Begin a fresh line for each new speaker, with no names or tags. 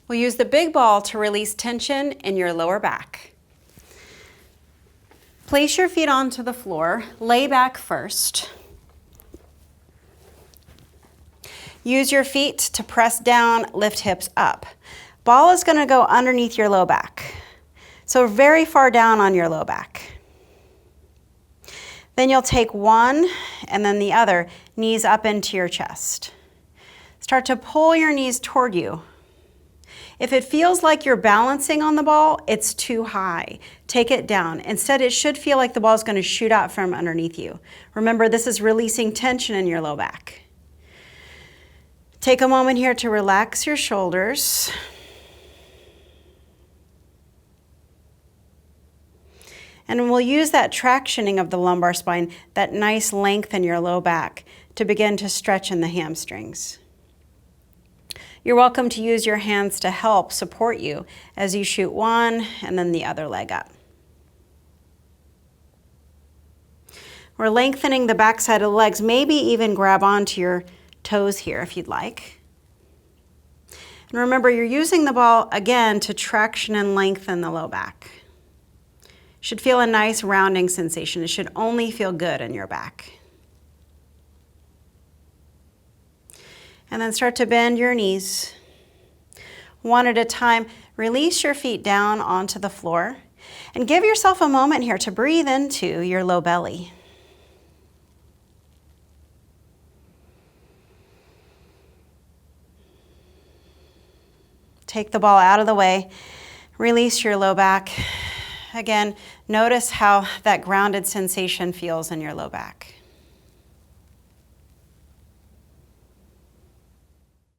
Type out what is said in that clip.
We'll use the big ball to release tension in your lower back. Place your feet onto the floor, lay back first. Use your feet to press down, lift hips up. Ball is going to go underneath your low back, so very far down on your low back. Then you'll take one and then the other, knees up into your chest. Start to pull your knees toward you. If it feels like you're balancing on the ball, it's too high. Take it down. Instead, it should feel like the ball is going to shoot out from underneath you. Remember, this is releasing tension in your low back. Take a moment here to relax your shoulders. And we'll use that tractioning of the lumbar spine, that nice length in your low back, to begin to stretch in the hamstrings. You're welcome to use your hands to help support you as you shoot one and then the other leg up. We're lengthening the backside of the legs, maybe even grab onto your toes here if you'd like. And remember, you're using the ball again to traction and lengthen the low back. Should feel a nice rounding sensation. It should only feel good in your back. And then start to bend your knees. One at a time, release your feet down onto the floor and give yourself a moment here to breathe into your low belly. Take the ball out of the way, release your low back. Again, notice how that grounded sensation feels in your low back.